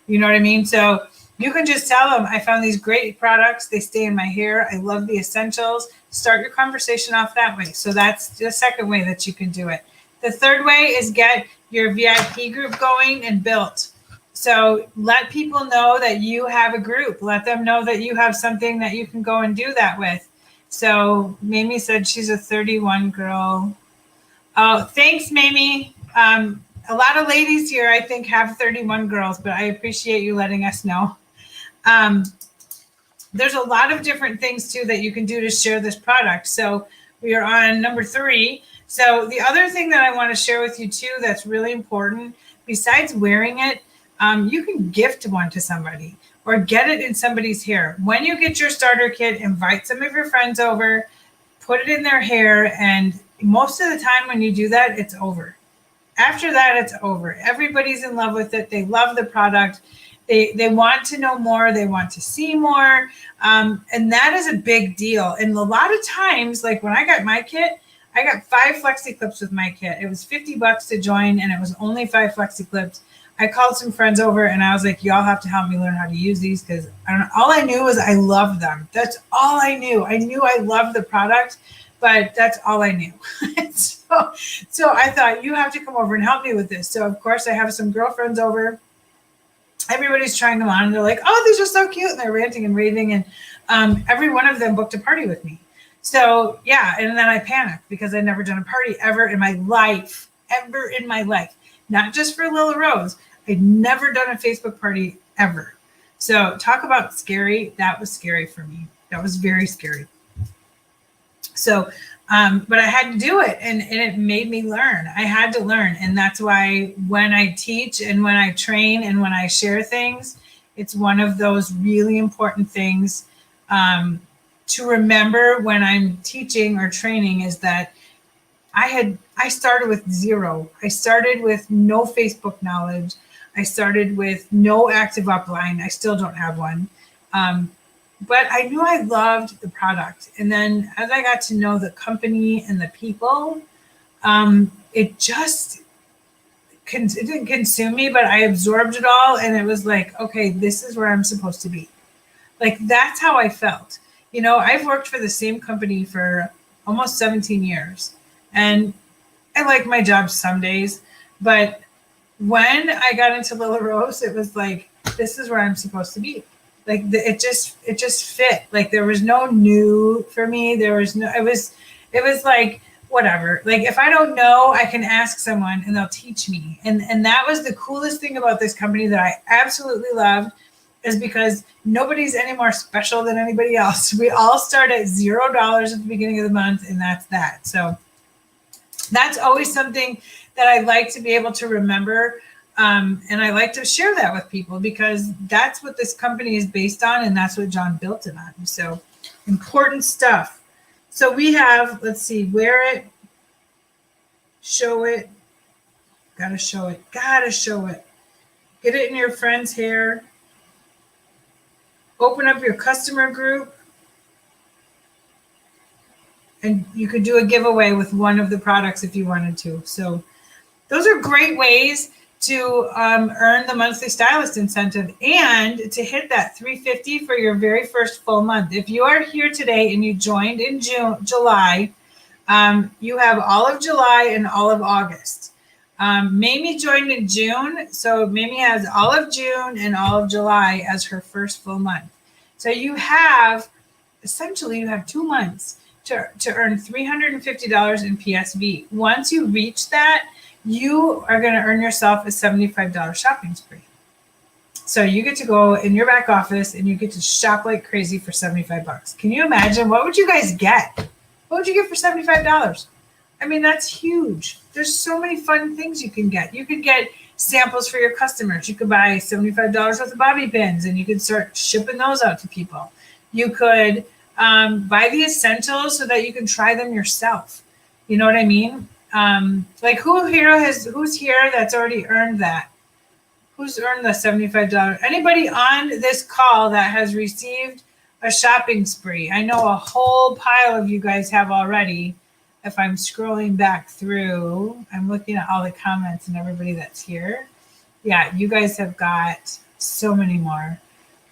you know what I mean? So you can just tell them, I found these great products. They stay in my hair. I love the essentials. Start your conversation off that way. So that's the second way that you can do it. The third way is get your VIP group going and built. So let people know that you have a group. Let them know that you have something that you can go and do that with. So Mamie said she's a 31 girl. Oh, thanks, Mamie. A lot of ladies here, I think, have 31 girls, but I appreciate you letting us know. There's a lot of different things, too, that you can do to share this product. So we are on number 3. So the other thing that I want to share with you, too, that's really important, besides wearing it, you can gift one to somebody or get it in somebody's hair. When you get your starter kit, invite some of your friends over, put it in their hair, and most of the time when you do that, it's over. After that, it's over. Everybody's in love with it. They love the product. They want to know more. They want to see more. And that is a big deal. And a lot of times, like when I got my kit, I got 5 flexi clips with my kit. It was $50 to join, and it was only 5 flexi clips. I called some friends over, and I was like, y'all have to help me learn how to use these, because all I knew was I loved them. That's all I knew. I knew I loved the product, but that's all I knew. So I thought, you have to come over and help me with this. So, of course, I have some girlfriends over. Everybody's trying them on, and they're like, oh, these are so cute. And they're ranting and raving, and every one of them booked a party with me. So, yeah, and then I panicked because I'd never done a party ever in my life. Not just for Lila Rose. I'd never done a Facebook party ever. So talk about scary. That was scary for me. That was very scary. So, but I had to do it, and it made me learn. I had to learn. And that's why when I teach and when I train and when I share things, it's one of those really important things to remember when I'm teaching or training, is that I started with 0. I started with no Facebook knowledge. I started with no active upline. I still don't have one. But I knew I loved the product. And then as I got to know the company and the people, it didn't consume me, but I absorbed it all. And it was like, okay, this is where I'm supposed to be. Like, that's how I felt. I've worked for the same company for almost 17 years. And I like my job some days, but when I got into Lila Rose, it was like, this is where I'm supposed to be. Like, it just fit. Like, there was no new for me. It was like, whatever. Like, if I don't know, I can ask someone and they'll teach me. And that was the coolest thing about this company that I absolutely loved. is because nobody's any more special than anybody else. We all start at $0 at the beginning of the month, and that's that. So that's always something that I like to be able to remember. And I like to share that with people because that's what this company is based on, and that's what John built it on. So important stuff. So we have, let's see, wear it, show it, gotta show it, get it in your friend's hair, open up your customer group, and you could do a giveaway with one of the products if you wanted to. So those are great ways to earn the monthly stylist incentive and to hit that $350 for your very first full month. If you are here today and you joined in July, you have all of July and all of August. Mamie joined in June, so Mamie has all of June and all of July as her first full month. So you have 2 months to earn $350 in PSV. Once you reach that, you are going to earn yourself a $75 shopping spree. So you get to go in your back office and you get to shop like crazy for $75. Can you imagine? What would you guys get? What would you get for $75? I mean, that's huge. There's so many fun things you can get. You could get samples for your customers. You could buy $75 worth of bobby pins and you could start shipping those out to people. You could buy the essentials so that you can try them yourself. You know what I mean? Like who's here that's already earned that? Who's earned the $75? Anybody on this call that has received a shopping spree? I know a whole pile of you guys have already. If I'm scrolling back through, I'm looking at all the comments and everybody that's here. Yeah, you guys have got so many more.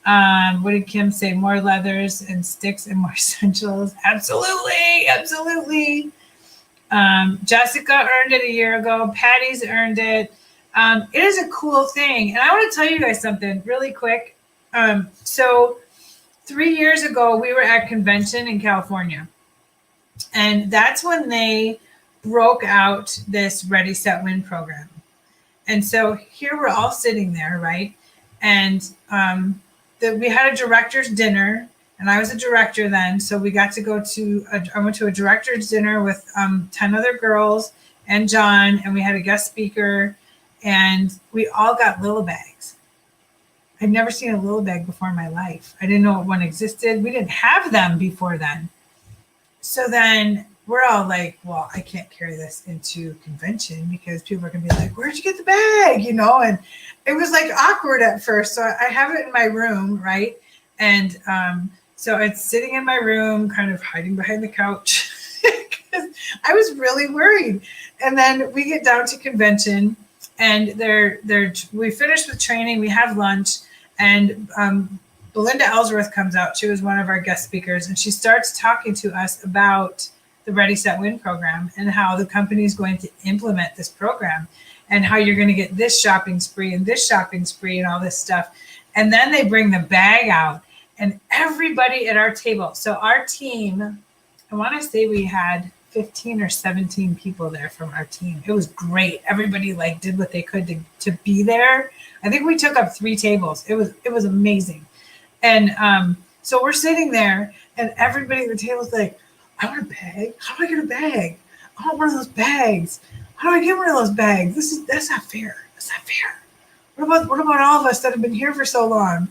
What did Kim say? More leathers and sticks and more essentials. Absolutely. Jessica earned it a year ago. Patty's earned it. It is a cool thing. And I want to tell you guys something really quick. So 3 years ago, we were at convention in California. And that's when they broke out this Ready, Set, Win program. And so here we're all sitting there, right? And we had a director's dinner. And I was a director then, so we got to go I went to a director's dinner with 10 other girls and John, and we had a guest speaker, and we all got Lil bags. I'd never seen a Lil bag before in my life. I didn't know one existed. We didn't have them before then. So then we're all like, well, I can't carry this into convention because people are going to be like, where'd you get the bag? You know, and it was like awkward at first. So I have it in my room, right? And so it's sitting in my room, kind of hiding behind the couch because I was really worried. And then we get down to convention, and we finish with training. We have lunch, and Belinda Ellsworth comes out. She was one of our guest speakers, and she starts talking to us about the Ready, Set, Win program and how the company is going to implement this program and how you're going to get this shopping spree and this shopping spree and all this stuff. And then they bring the bag out. And everybody at our table, so our team, I want to say we had 15 or 17 people there from our team. It was great. Everybody did what they could to be there. I think we took up 3 tables. It was amazing. And so we're sitting there, and everybody at the table is like, I want a bag. How do I get a bag? I want one of those bags. How do I get one of those bags? That's not fair. That's not fair. What about all of us that have been here for so long?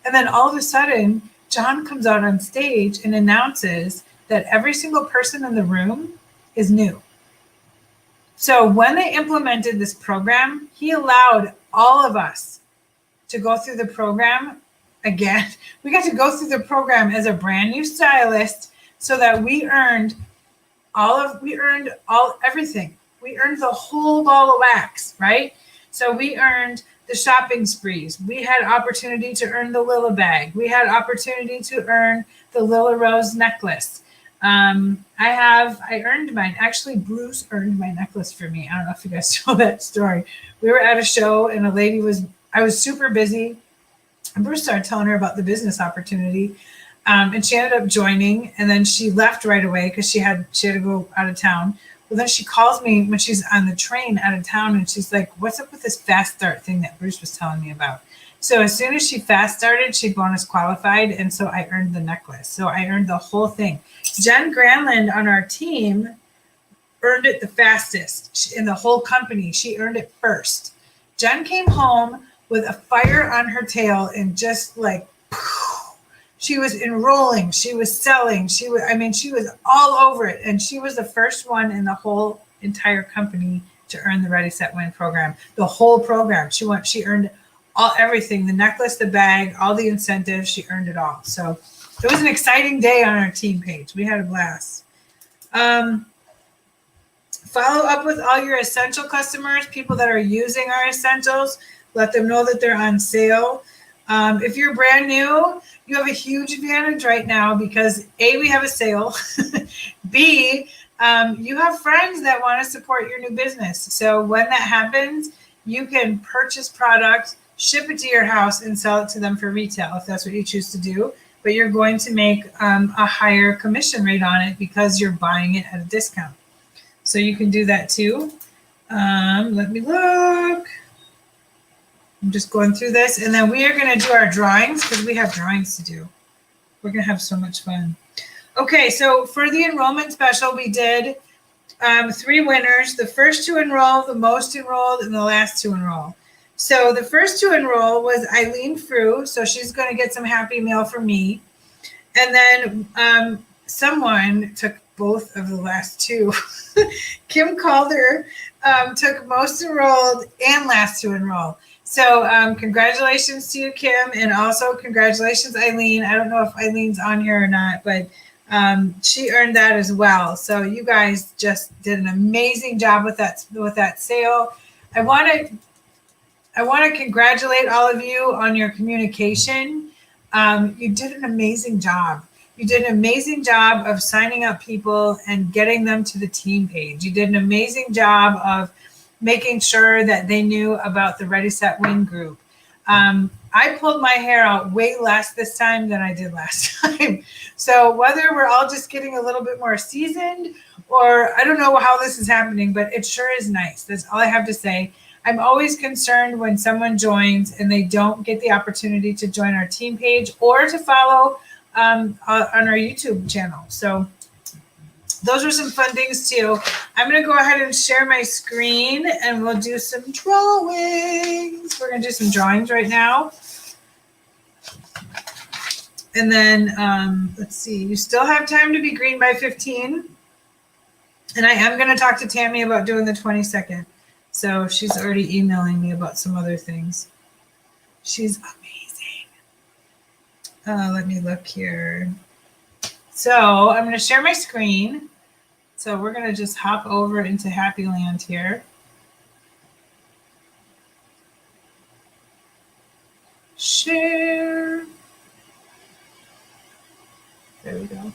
And then all of a sudden, John comes out on stage and announces that every single person in the room is new. So when they implemented this program, he allowed all of us to go through the program again. We got to go through the program as a brand new stylist so that we earned everything. We earned the whole ball of wax, right? So we earned the shopping sprees. We had opportunity to earn the Lila bag. We had opportunity to earn the Lila Rose necklace. I earned mine. Actually, Bruce earned my necklace for me. I don't know if you guys know that story. We were at a show and I was super busy. And Bruce started telling her about the business opportunity. And she ended up joining, and then she left right away because she had to go out of town. Well, then she calls me when she's on the train out of town, and she's like, what's up with this fast start thing that Bruce was telling me about? So as soon as she fast started, she bonus qualified. And so I earned the necklace. So I earned the whole thing. Jen Granland on our team earned it the fastest in the whole company. She earned it first. Jen came home with a fire on her tail and just like, she was enrolling, she was selling, she was all over it. And she was the first one in the whole entire company to earn the Ready Set Win program. The whole program. She earned everything, the necklace, the bag, all the incentives, she earned it all. So it was an exciting day on our team page. We had a blast. Follow up with all your essential customers, people that are using our essentials. Let them know that they're on sale. If you're brand new, you have a huge advantage right now because A, we have a sale. B, you have friends that want to support your new business. So when that happens, you can purchase product, ship it to your house, and sell it to them for retail if that's what you choose to do. But you're going to make a higher commission rate on it because you're buying it at a discount. So you can do that too. Let me look. I'm just going through this. And then we are going to do our drawings because we have drawings to do. We're going to have so much fun. Okay, so for the enrollment special, we did 3 winners. The first to enroll, the most enrolled, and the last to enroll. So the first to enroll was Eileen Frew. So she's going to get some happy mail from me. And then someone took both of the last 2. Kim Calder took most enrolled and last to enroll. So congratulations to you, Kim, and also congratulations, Eileen. I don't know if Eileen's on here or not, but she earned that as well. So you guys just did an amazing job with that sale. I want to congratulate all of you on your communication. You did an amazing job. You did an amazing job of signing up people and getting them to the team page. You did an amazing job of making sure that they knew about the Ready, Set, Win group. I pulled my hair out way less this time than I did last time. So whether we're all just getting a little bit more seasoned or I don't know how this is happening, but it sure is nice. That's all I have to say. I'm always concerned when someone joins and they don't get the opportunity to join our team page or to follow on our YouTube channel. So those are some fun things too. I'm going to go ahead and share my screen and we'll do some drawings. We're going to do some drawings right now. And then let's see, you still have time to be green by 15. And I am going to talk to Tammy about doing the 22nd. So she's already emailing me about some other things. She's amazing. Let me look here. So I'm going to share my screen. So we're going to just hop over into Happy Land here. Share. There we go.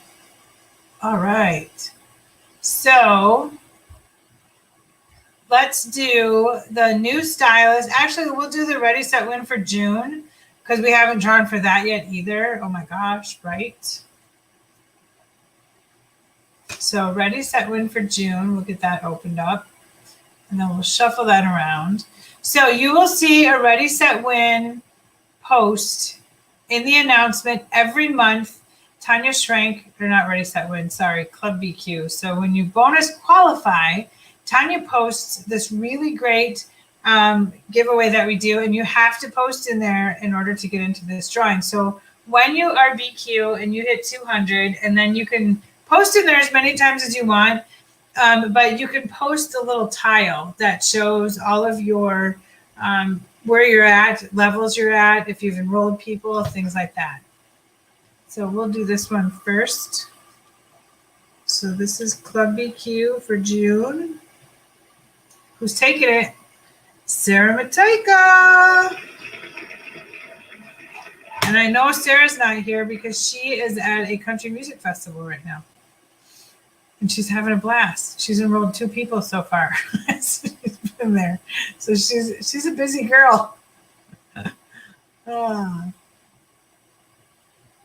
All right. So let's do the new stylist. Actually, we'll do the Ready, Set, Win for June because we haven't drawn for that yet either. Oh my gosh, right? So Ready, Set, Win for June. We'll get that opened up. And then we'll shuffle that around. So you will see a Ready, Set, Win post in the announcement every month. Tanya Schrank, they're not Ready, Set, Win, sorry, Club BQ. So when you bonus qualify, Tanya posts this really great giveaway that we do, and you have to post in there in order to get into this drawing. So when you are BQ and you hit 200, and then you can post in there as many times as you want, but you can post a little tile that shows all of your where you're at, levels you're at, if you've enrolled people, things like that. So we'll do this one first. So this is Club BQ for June. Who's taking it? Sarah Mataika. And I know Sarah's not here because she is at a country music festival right now. And she's having a blast. She's enrolled 2 people so far. She's been there. So she's a busy girl.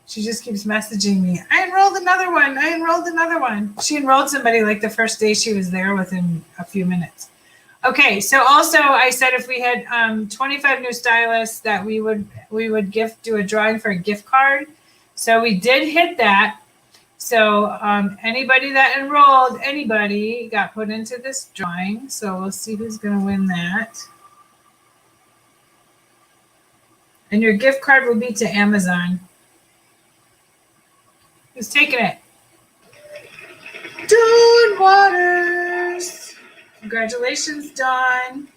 She just keeps messaging me. I enrolled another one. I enrolled another one. She enrolled somebody like the first day she was there within a few minutes. Okay, so also I said if we had 25 new stylists that we would do a drawing for a gift card. So we did hit that. So anybody that enrolled, anybody got put into this drawing. So we'll see who's going to win that. And your gift card will be to Amazon. Who's taking it? Dawn Waters. Congratulations, Dawn.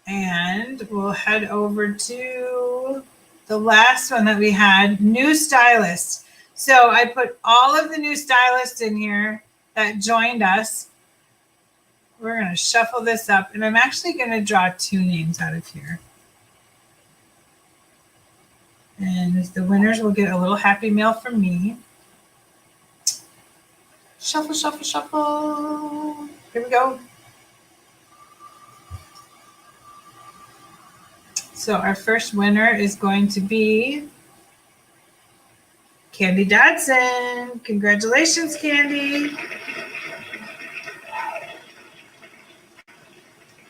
And we'll head over to the last one that we had, new stylists. So I put all of the new stylists in here that joined us. We're going to shuffle this up, and I'm actually going to draw 2 names out of here. And the winners will get a little happy mail from me. Shuffle, shuffle, shuffle. Here we go. So our first winner is going to be Candy Dodson. Congratulations, Candy.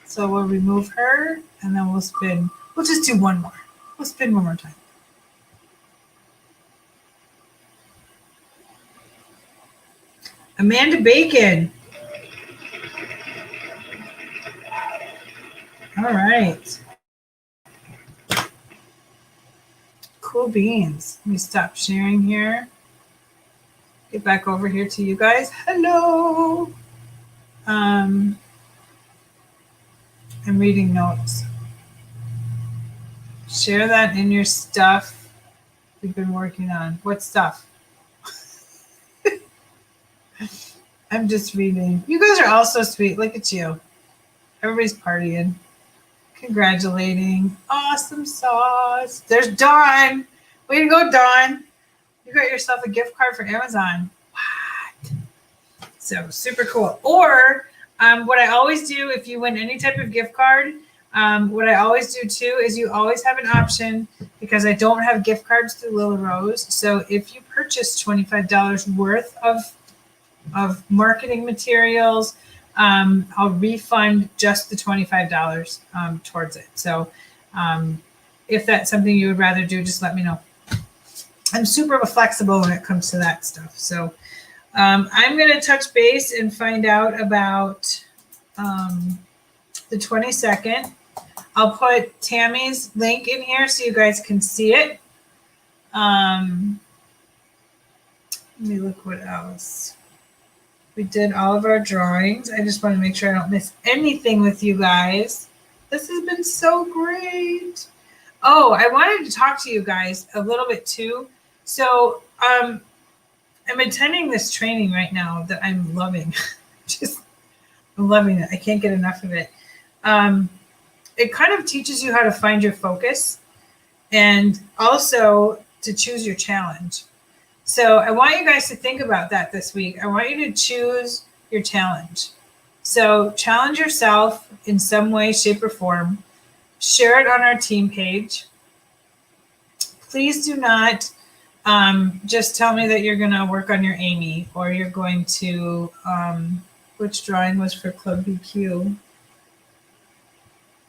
So we'll remove her, and then we'll spin. We'll just do one more. We'll spin one more time. Amanda Bacon. All right. Cool beans. Let me stop sharing here. Get back over here to you guys. Hello. I'm reading notes. Share that in your stuff we've been working on. What stuff? I'm just reading. You guys are all so sweet. Look at you. Everybody's partying. Congratulating. Awesome sauce. There's Dawn. Way to go, Dawn. You got yourself a gift card for Amazon. What? So super cool. Or what I always do if you win any type of gift card, what I always do too is you always have an option, because I don't have gift cards through Lila Rose. So if you purchase $25 worth of marketing materials, I'll refund just the $25 towards it. So if that's something you would rather do, just let me know. I'm super flexible when it comes to that stuff. So I'm going to touch base and find out about the 22nd. I'll put Tammy's link in here so you guys can see it. Let me look what else. We did all of our drawings. I just want to make sure I don't miss anything with you guys. This has been so great. Oh, I wanted to talk to you guys a little bit too. So I'm attending this training right now that I'm loving. I'm loving it. I can't get enough of it. It kind of teaches you how to find your focus and also to choose your challenge. So I want you guys to think about that this week. I want you to choose your challenge. So challenge yourself in some way, shape, or form. Share it on our team page. Please do not just tell me that you're going to work on your Amy, or you're going to, which drawing was for Club BQ?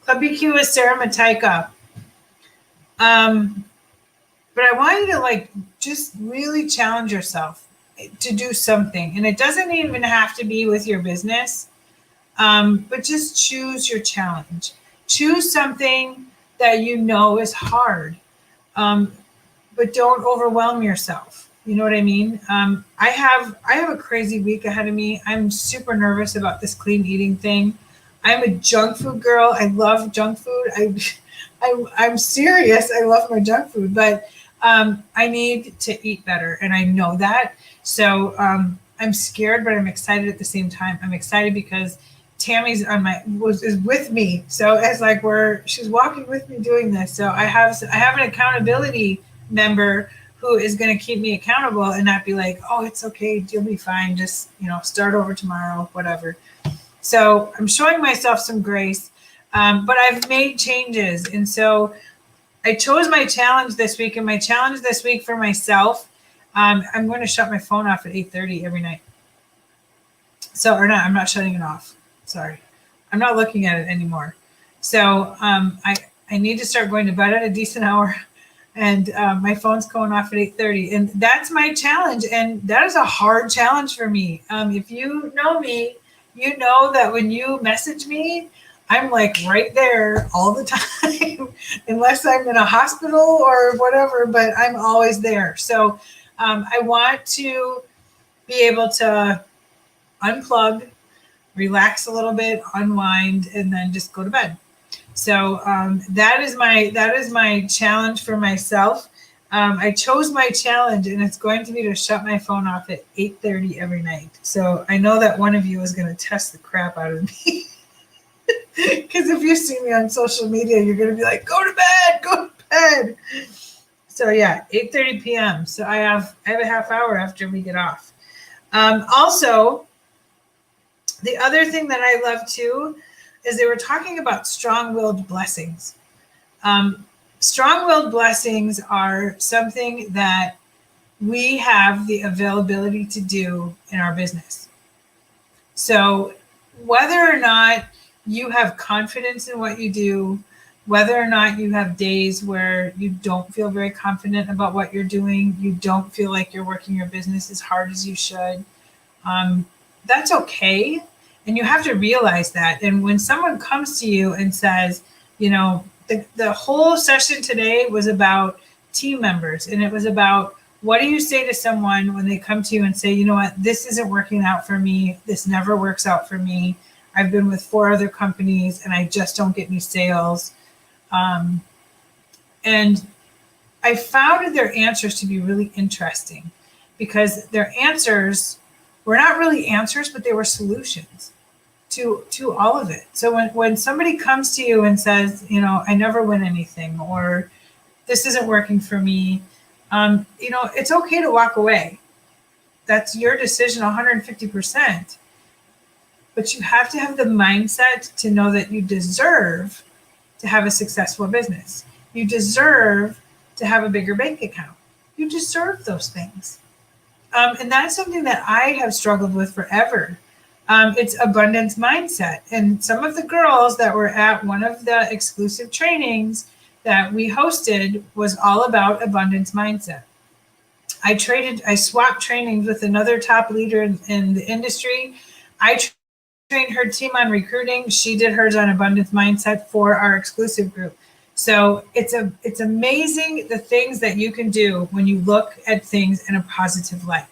Club BQ is Sarah Mataika. But I want you to just really challenge yourself to do something. And it doesn't even have to be with your business, but just choose your challenge. Choose something that you know is hard, but don't overwhelm yourself. You know what I mean? I have a crazy week ahead of me. I'm super nervous about this clean eating thing. I'm a junk food girl. I love junk food. I'm serious. I love my junk food, but I need to eat better, and I know that. So I'm scared, but I'm excited at the same time. I'm excited because Tammy's is with me. So it's like she's walking with me doing this. So I have an accountability member who is going to keep me accountable and not be like, oh, it's okay, you'll be fine. Just start over tomorrow, whatever. So I'm showing myself some grace, but I've made changes, and so I chose my challenge this week, and my challenge this week for myself, I'm going to shut my phone off at 8:30 every night. So, or not, I'm not shutting it off. Sorry. I'm not looking at it anymore. So I need to start going to bed at a decent hour, and my phone's going off at 8:30, and that's my challenge. And that is a hard challenge for me. If you know me, you know that when you message me, I'm like right there all the time, unless I'm in a hospital or whatever, but I'm always there. So I want to be able to unplug, relax a little bit, unwind, and then just go to bed. So that is my challenge for myself. I chose my challenge, and it's going to be to shut my phone off at 8:30 every night. So I know that one of you is going to test the crap out of me, because if you see me on social media, you're going to be like, "Go to bed, go to bed." So yeah, 8:30 p.m. So I have a half hour after we get off. Also, the other thing that I love too is they were talking about strong-willed blessings. Strong-willed blessings are something that we have the availability to do in our business. So whether or not you have confidence in what you do, whether or not you have days where you don't feel very confident about what you're doing, you don't feel like you're working your business as hard as you should, that's okay. And you have to realize that. And when someone comes to you and says, you know, the whole session today was about team members, and it was about, what do you say to someone when they come to you and say, you know what, this isn't working out for me. This never works out for me. I've been with 4 other companies and I just don't get any sales. And I found their answers to be really interesting, because their answers were not really answers, but they were solutions to all of it. So when somebody comes to you and says, you know, I never win anything, or this isn't working for me, you know, it's okay to walk away. That's your decision 150%. But you have to have the mindset to know that you deserve to have a successful business. You deserve to have a bigger bank account. You deserve those things. And that's something that I have struggled with forever. It's abundance mindset. And some of the girls that were at one of the exclusive trainings that we hosted was all about abundance mindset. I swapped trainings with another top leader in the industry. I trained her team on recruiting. She did hers on abundance mindset for our exclusive group. So it's amazing the things that you can do when you look at things in a positive light.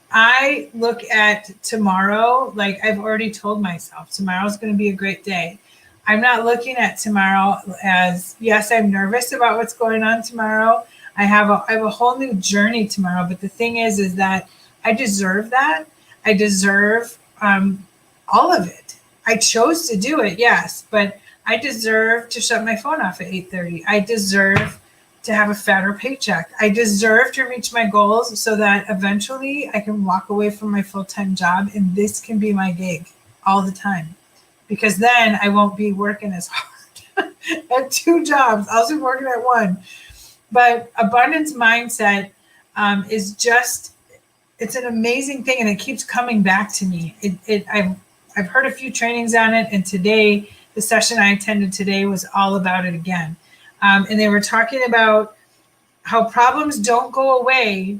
I look at tomorrow, like I've already told myself, tomorrow's going to be a great day. I'm not looking at tomorrow as, yes, I'm nervous about what's going on tomorrow. I have a whole new journey tomorrow. But the thing is that I deserve that. I deserve all of it. I chose to do it, yes, but I deserve to shut my phone off at 8:30. I deserve to have a fatter paycheck. I deserve to reach my goals so that eventually I can walk away from my full-time job and this can be my gig all the time. Because then I won't be working as hard at 2 jobs. I'll be working at 1. But abundance mindset is just, it's an amazing thing, and it keeps coming back to me. I've heard a few trainings on it, and today, the session I attended today was all about it again. And they were talking about how problems don't go away.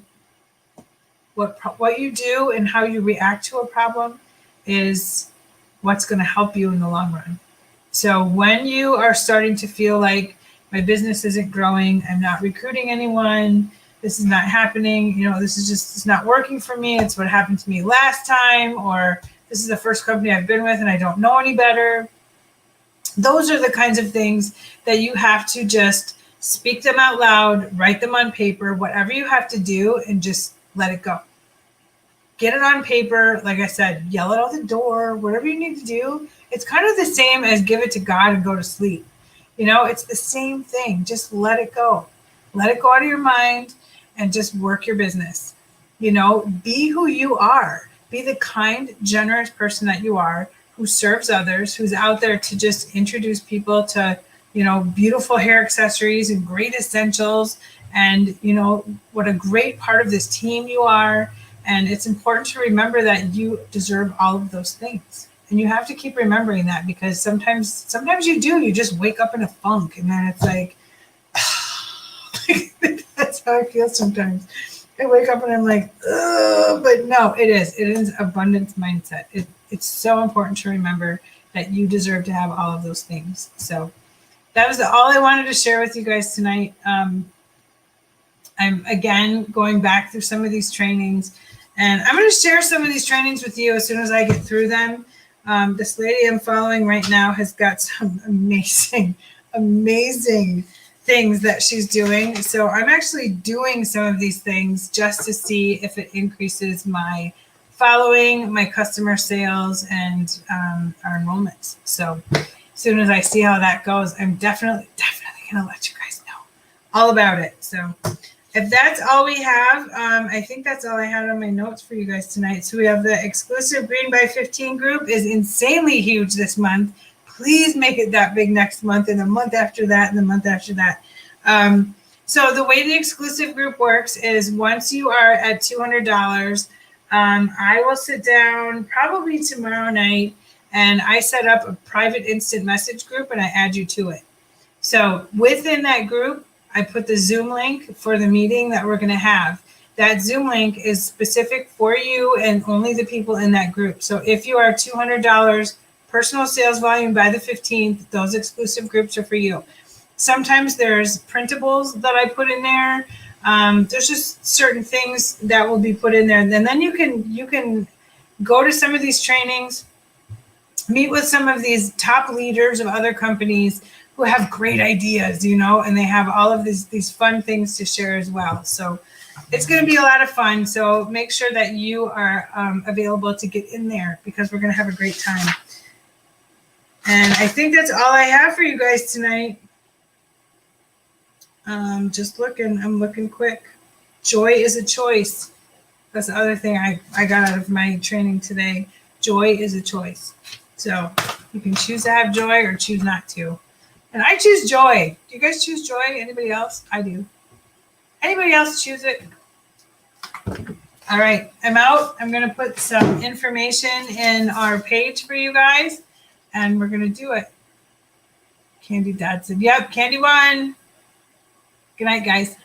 What you do and how you react to a problem is what's going to help you in the long run. So when you are starting to feel like my business isn't growing, I'm not recruiting anyone, this is not happening, you know, this is just, it's not working for me, it's what happened to me last time, or this is the first company I've been with and I don't know any better. Those are the kinds of things that you have to just speak them out loud, write them on paper, whatever you have to do, and just let it go. Get it on paper. Like I said, yell it out the door, whatever you need to do. It's kind of the same as give it to God and go to sleep. You know, it's the same thing. Just let it go. Let it go out of your mind and just work your business. You know, be who you are. Be the kind, generous person that you are, who serves others, who's out there to just introduce people to, you know, beautiful hair accessories and great essentials, and, you know, what a great part of this team you are. And it's important to remember that you deserve all of those things. And you have to keep remembering that, because sometimes you do, you just wake up in a funk, and then it's like, that's how I feel sometimes. I wake up and I'm like, ugh, but no, it is abundance mindset. It's so important to remember that you deserve to have all of those things. So that was all I wanted to share with you guys tonight. I'm again going back through some of these trainings, and I'm going to share some of these trainings with you as soon as I get through them. This lady I'm following right now has got some amazing things that she's doing. So I'm actually doing some of these things just to see if it increases my following, my customer sales, and our enrollments. So as soon as I see how that goes, I'm definitely going to let you guys know all about it. So if that's all we have, I think that's all I had on my notes for you guys tonight. So we have the exclusive Green by 15 group is insanely huge this month. Please make it that big next month, and the month after that, and the month after that. So the way the exclusive group works is once you are at $200, I will sit down probably tomorrow night, and I set up a private instant message group, and I add you to it. So within that group, I put the Zoom link for the meeting that we're going to have. That Zoom link is specific for you and only the people in that group. So if you are $200 personal sales volume by the 15th, those exclusive groups are for you. Sometimes there's printables that I put in there. There's just certain things that will be put in there. And then you can go to some of these trainings, meet with some of these top leaders of other companies who have great ideas, and they have all of these fun things to share as well. So it's going to be a lot of fun. So make sure that you are available to get in there, because we're going to have a great time. And I think that's all I have for you guys tonight. I'm looking quick. Joy is a choice. That's the other thing I got out of my training today. Joy is a choice. So you can choose to have joy or choose not to. And I choose joy. Do you guys choose joy? Anybody else? I do. Anybody else choose it? All right, I'm out. I'm going to put some information in our page for you guys, and we're going to do it. Candy Dodson. Yep, Candy won. Good night, guys.